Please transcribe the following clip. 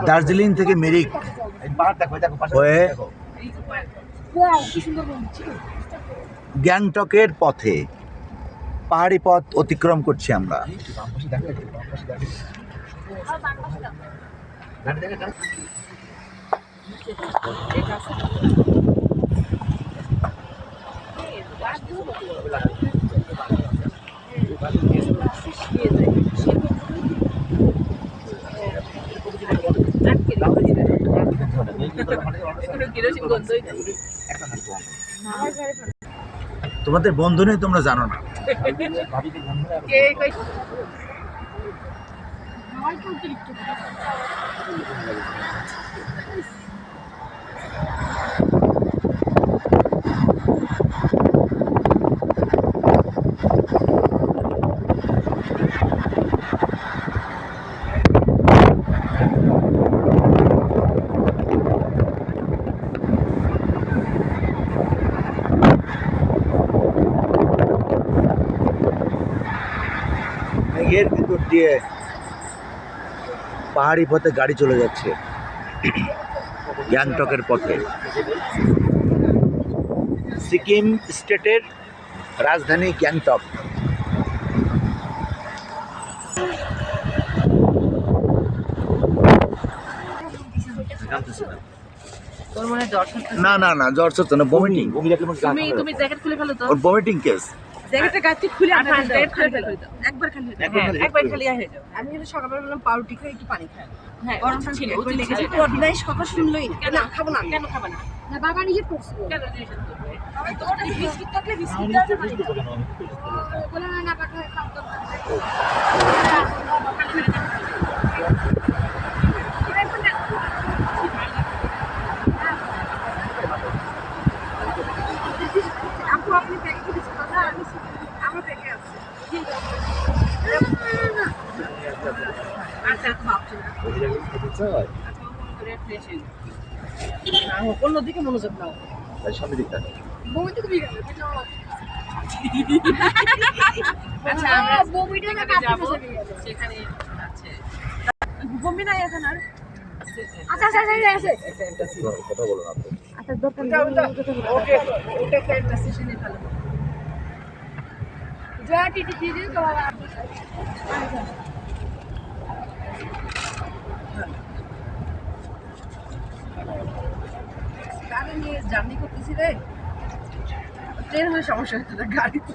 দার্জিলিং থেকে মিরিক হয়ে গ্যাংটকের পথে পাহাড়ি পথ অতিক্রম করছি আমরা। তোমাদের বন্ধু নেই, তোমরা জানো না। এর ভিতর দিয়ে পাহাড়ি পথে গাড়ি চলে যাচ্ছে গ্যাংটকের পথে। সিকিম স্টেটের রাজধানী গ্যাংটক। না না না, জ্বর হচ্ছে না, ভমিটিং। তুমি জ্যাকেট খুলে ফেলো তো। ওর ভমিটিং কেস। জ্যাকেটটা গাছে খুলে জ্যাকেট খুলে ফেলো তো। একবার খালি হয়ে যাও। আমি কিন্তু সকালবেলা বললাম পাউরুটি খাই, একটু পানি খাই। হ্যাঁ, গরম পানি ছিল। ওই লেগেছে তো অর্ডিনাইজ কথা শুনলই না। না খাবো না। কেন খাবে না? না বাবা নিজে করছিল। কেন নিষেধ করবে? বাবা তো ওটা বিস্কিট থাকলে বিস্কিট দাও না পানি দাও। বলে না না পাখা খাও তো। আপু আপনি প্যাকেট দিচ্ছেন না, আমি আমার প্যাকেট আছে। ঠিক আছে। আচ্ছা ভাবছি না। অন্যদিকে মনোযোগ নাও। সামনে দিকটা বমিটা তুমি গেল। আচ্ছা আমরা বমিটা না কাটতে সেখানে আছে। বমি নাই এখন আর। আচ্ছা আচ্ছা আছে কথা বলো না। আচ্ছা দরকার ওকে ওটা একটা সেশনে ভালো। জয়া টিটি দিয়ে দিও তো বাবা। গাড়ি নিয়ে জার্নি করতেছি রে, ট্রেন হলে সমস্যা হতো না, গাড়ি তো